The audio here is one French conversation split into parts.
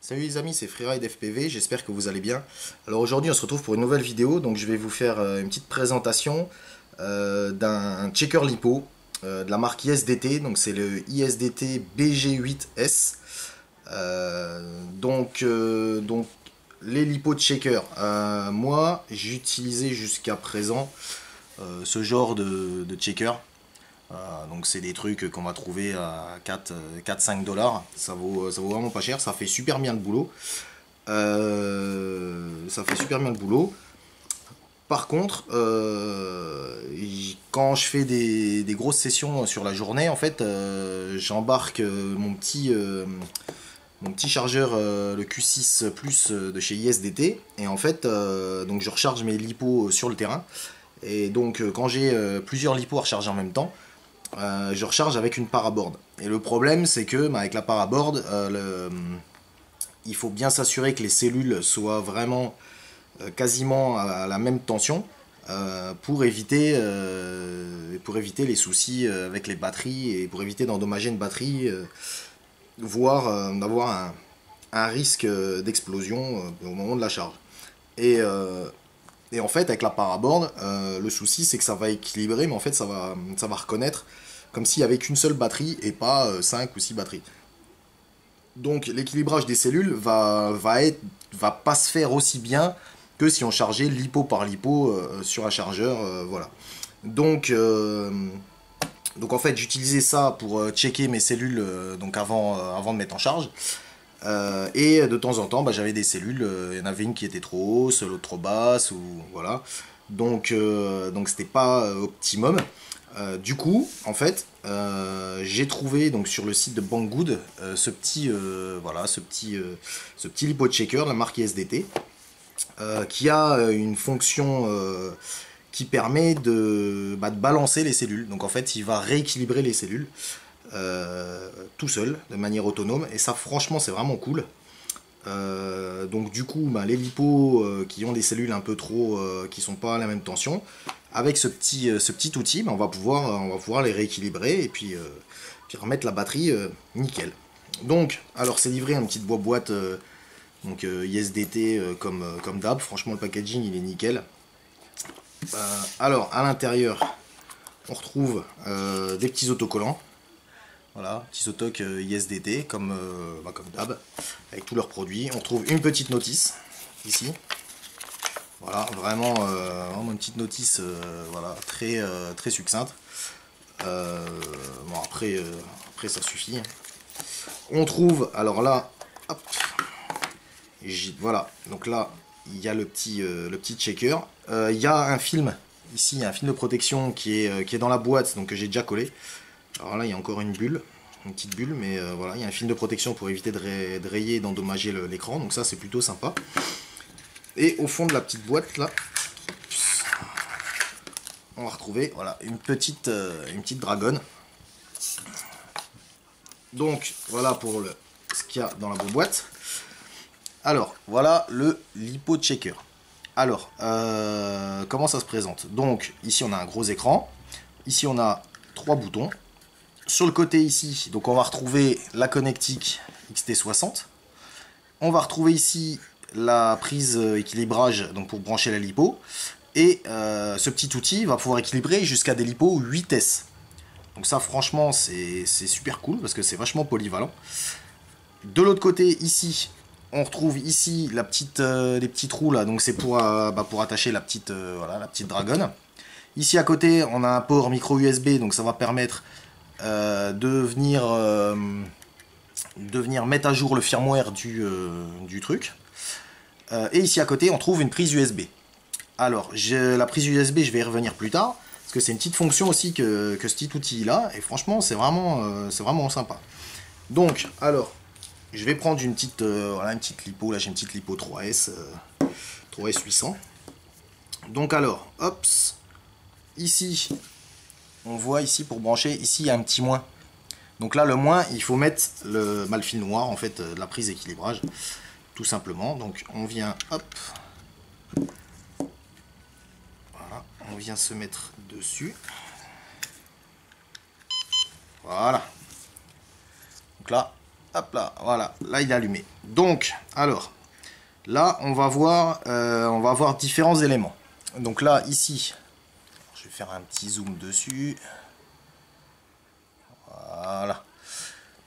Salut les amis, c'est Freeride FPV, j'espère que vous allez bien. Alors aujourd'hui on se retrouve pour une nouvelle vidéo, donc je vais vous faire une petite présentation d'un checker lipo de la marque ISDT, donc c'est le ISDT BG8S. Donc les lipo checkers, moi j'ai utilisé jusqu'à présent ce genre de checker. Donc c'est des trucs qu'on va trouver à 4-5 dollars. Ça vaut vraiment pas cher, ça fait super bien le boulot. Ça fait super bien le boulot. Par contre, quand je fais des grosses sessions sur la journée, en fait, j'embarque mon petit chargeur, le Q6 Plus de chez ISDT. Et en fait, donc je recharge mes lipos sur le terrain. Et donc quand j'ai plusieurs lipos à recharger en même temps, je recharge avec une paraboard. Et le problème, c'est que avec la paraboard, il faut bien s'assurer que les cellules soient vraiment quasiment à la même tension pour éviter les soucis avec les batteries et pour éviter d'endommager une batterie, voire d'avoir un risque d'explosion au moment de la charge. Et, euh, et en fait, avec la paraboard, le souci c'est que ça va équilibrer, mais en fait ça va reconnaître comme s'il n'y avait qu'une seule batterie et pas 5 ou 6 batteries. Donc l'équilibrage des cellules va pas se faire aussi bien que si on chargeait lipo par lipo sur un chargeur. Voilà. Donc, euh, donc en fait j'utilisais ça pour checker mes cellules donc avant de mettre en charge. Et de temps en temps, bah, j'avais des cellules, il y en avait une qui était trop hausse, l'autre trop basse, ou voilà. Donc c'était pas optimum. Du coup, en fait, j'ai trouvé donc sur le site de Banggood ce petit lipo checker de la marque ISDT qui a une fonction qui permet de balancer les cellules. Donc en fait, il va rééquilibrer les cellules tout seul, de manière autonome. Et ça, franchement, c'est vraiment cool. Donc du coup, les lipos qui ont des cellules un peu trop, qui sont pas à la même tension, avec ce petit outil, on va pouvoir les rééquilibrer et puis remettre la batterie nickel. Donc, alors c'est livré une petite boîte ISDT comme d'hab. Franchement, le packaging il est nickel. Alors à l'intérieur, on retrouve des petits autocollants. Voilà, petits autocs ISDT comme d'hab, avec tous leurs produits. On trouve une petite notice ici. Voilà, vraiment une petite notice voilà, très succincte. Bon, après ça suffit. On trouve, alors là, hop, voilà, donc là, il y a le petit checker. Il y a un film, ici, un film de protection qui est dans la boîte, donc que j'ai déjà collé. Alors là, il y a encore une petite bulle, mais voilà, il y a un film de protection pour éviter de rayer et d'endommager l'écran, donc ça c'est plutôt sympa. Et au fond de la petite boîte là, on va retrouver voilà, une petite dragonne. Donc voilà pour ce qu'il y a dans la boîte. Alors voilà le lipo checker. Alors comment ça se présente? Donc ici on a un gros écran, ici on a 3 boutons. Sur le côté ici, donc on va retrouver la connectique XT60. On va retrouver ici la prise équilibrage donc pour brancher la lipo. Et ce petit outil va pouvoir équilibrer jusqu'à des lipos 8S. Donc ça franchement c'est super cool parce que c'est vachement polyvalent. De l'autre côté ici, on retrouve ici les petits trous là. Donc c'est pour attacher voilà, la petite dragonne. Ici à côté on a un port micro USB, donc ça va permettre de venir mettre à jour le firmware du truc. Et ici à côté, on trouve une prise USB. Alors, la prise USB, je vais y revenir plus tard, parce que c'est une petite fonction aussi que ce petit outil-là, et franchement, c'est vraiment sympa. Donc, alors, je vais prendre une petite lipo, là j'ai une petite lipo 3S 800. Donc alors, hop, ici, on voit ici pour brancher, ici il y a un petit moins. Donc là le moins, il faut mettre le fil noir en fait de la prise d'équilibrage, tout simplement. Donc on vient, hop, voilà, on vient se mettre dessus. Voilà. Donc là, Hop là, voilà, là il est allumé. Donc, alors, là on va voir différents éléments. Donc là, ici, je vais faire un petit zoom dessus. Voilà.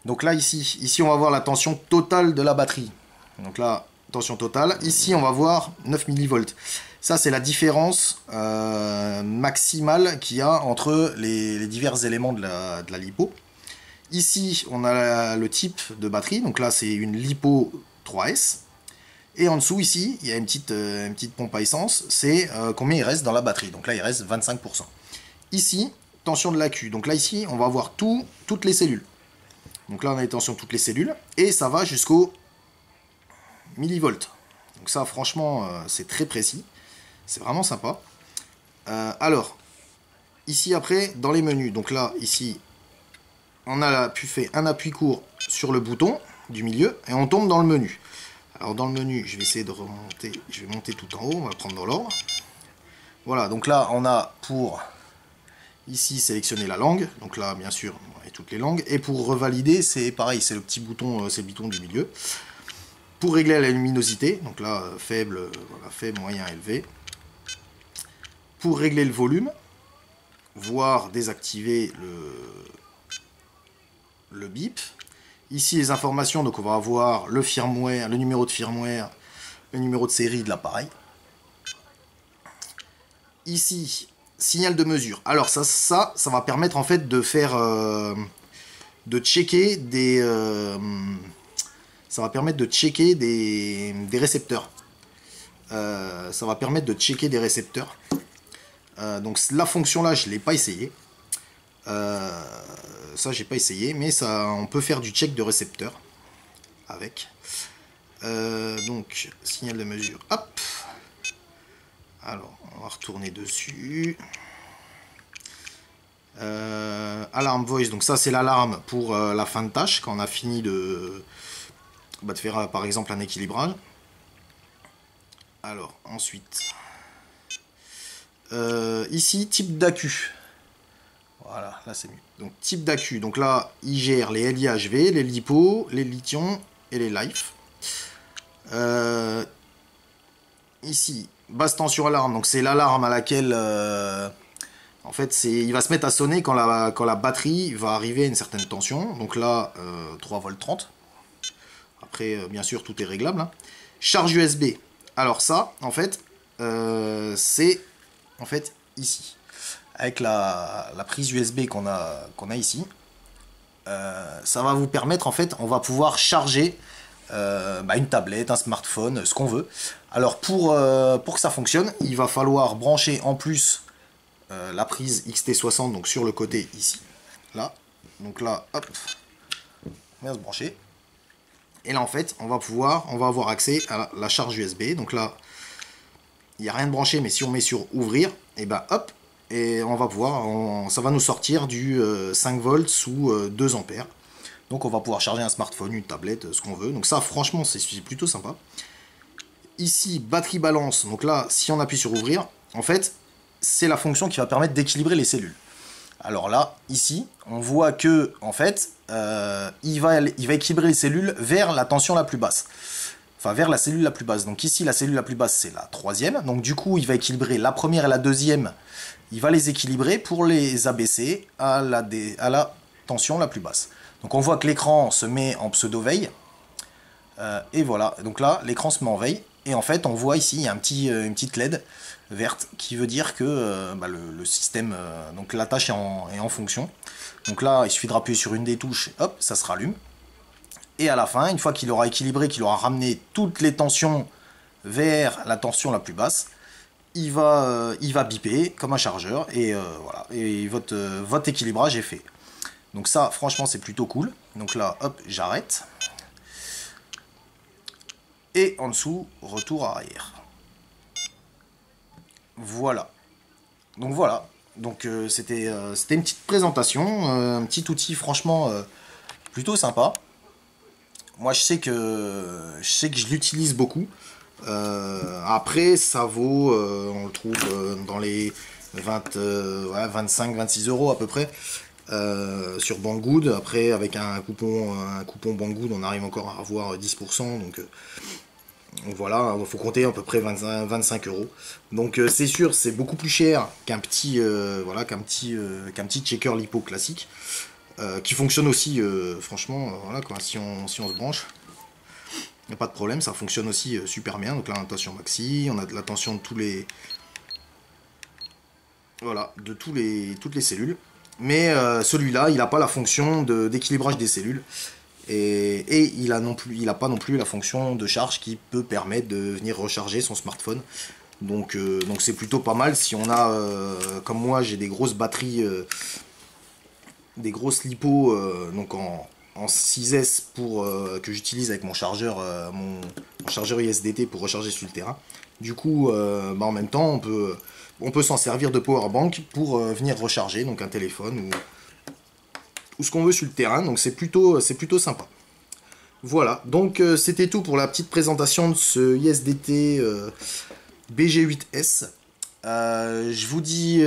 Donc là, ici on va voir la tension totale de la batterie. Donc là, tension totale. Ici, on va voir 9 millivolts. Ça, c'est la différence maximale qu'il y a entre les divers éléments de la LiPo. Ici, on a le type de batterie. Donc là, c'est une LiPo 3S. Et en dessous, ici, il y a une petite pompe à essence. C'est combien il reste dans la batterie. Donc là, il reste 25%. Ici, tension de l'AQ. Donc là, ici, on va voir toutes les cellules. Donc là, on a les tensions de toutes les cellules. Et ça va jusqu'au millivolts. Donc ça, franchement, c'est très précis. C'est vraiment sympa. Alors, ici, après, dans les menus. Donc là, ici, on a fait un appui court sur le bouton du milieu. Et on tombe dans le menu. Alors, dans le menu, je vais essayer de remonter. Je vais monter tout en haut. On va prendre dans l'ordre. Voilà, donc là, on a pour... Ici, sélectionner la langue. Donc là, bien sûr, et toutes les langues. Et pour revalider, c'est pareil, c'est le petit bouton, c'est le bouton du milieu. Pour régler la luminosité, donc là, faible, voilà, faible, moyen, élevé. Pour régler le volume, voire désactiver le bip. Ici, les informations, donc on va avoir le firmware, le numéro de firmware, le numéro de série de l'appareil. Ici, signal de mesure. Alors ça va permettre en fait de faire, de checker des, ça va permettre de checker des récepteurs. Ça va permettre de checker des récepteurs. Donc la fonction là, je l'ai pas essayé. Ça, j'ai pas essayé, mais ça, on peut faire du check de récepteurs avec. Donc signal de mesure. Hop. Alors, on va retourner dessus. Alarm voice, donc ça c'est l'alarme pour la fin de tâche, quand on a fini de faire par exemple un équilibrage. Alors, ensuite, ici, type d'AQ. Voilà, là c'est mieux. Donc, type d'AQ, donc là, il gère les LIHV, les LiPo, les lithium et les LiFe. Ici, basse tension alarme, donc c'est l'alarme à laquelle en fait il va se mettre à sonner quand la batterie va arriver à une certaine tension. Donc là 3,30 V. Après bien sûr tout est réglable, hein. Charge USB, alors ça en fait c'est en fait ici avec la prise USB qu'on a ici. Ça va vous permettre en fait, on va pouvoir charger une tablette, un smartphone, ce qu'on veut. Alors pour que ça fonctionne, il va falloir brancher en plus la prise XT60 donc sur le côté ici, là. Donc là, hop, on vient se brancher. Et là en fait, on va avoir accès à la charge USB. Donc là, il n'y a rien de branché, mais si on met sur ouvrir, et ben hop, et on va pouvoir, ça va nous sortir du 5 volts sous 2 ampères. Donc on va pouvoir charger un smartphone, une tablette, ce qu'on veut. Donc ça, franchement, c'est plutôt sympa. Ici, batterie balance. Donc là, si on appuie sur ouvrir, en fait, c'est la fonction qui va permettre d'équilibrer les cellules. Alors là, ici, on voit que, en fait, il va équilibrer les cellules vers la tension la plus basse. Enfin, vers la cellule la plus basse. Donc ici, la cellule la plus basse, c'est la troisième. Donc du coup, il va équilibrer la première et la deuxième. Il va les équilibrer pour les abaisser à la tension la plus basse. Donc on voit que l'écran se met en pseudo-veille. Et voilà, donc là, l'écran se met en veille. Et en fait, on voit ici, il y a une petite LED verte qui veut dire que le système, donc la tâche est en fonction. Donc là, il suffit de appuyer sur une des touches, hop, ça se rallume. Et à la fin, une fois qu'il aura équilibré, qu'il aura ramené toutes les tensions vers la tension la plus basse, il va biper comme un chargeur. Et voilà, et votre équilibrage est fait. Donc ça, franchement, c'est plutôt cool. Donc là, hop, j'arrête. Et en dessous, retour arrière. Voilà. Donc voilà. Donc c'était une petite présentation, un petit outil franchement plutôt sympa. Moi je sais que je l'utilise beaucoup. Après ça vaut, on le trouve dans les 25-26 € à peu près. sur Banggood. Après, avec un coupon Banggood, on arrive encore à avoir 10%. Donc voilà, il faut compter à peu près 25 euros. Donc c'est sûr, c'est beaucoup plus cher qu'un petit, voilà, qu'un petit checker lipo classique. Qui fonctionne aussi, franchement, voilà quoi, si on se branche. Il n'y a pas de problème, ça fonctionne aussi super bien. Donc là, on a la tension maxi, on a de la tension de tous les... Voilà, de toutes les cellules. Mais celui-là, il n'a pas la fonction d'équilibrage des cellules. Et il n'a pas non plus la fonction de charge qui peut permettre de venir recharger son smartphone. Donc c'est plutôt pas mal si on a, comme moi, j'ai des grosses batteries, des grosses lipos, donc en 6S que j'utilise avec mon chargeur, mon chargeur ISDT pour recharger sur le terrain. Du coup, en même temps, on peut s'en servir de powerbank pour venir recharger, donc un téléphone ou ce qu'on veut sur le terrain. Donc c'est plutôt sympa. Voilà, donc c'était tout pour la petite présentation de ce ISDT BG8S. Je vous dis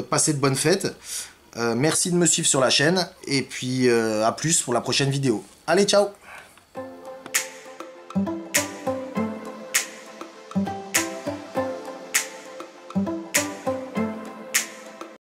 passez de bonnes fêtes. Merci de me suivre sur la chaîne et puis à plus pour la prochaine vidéo. Allez, ciao!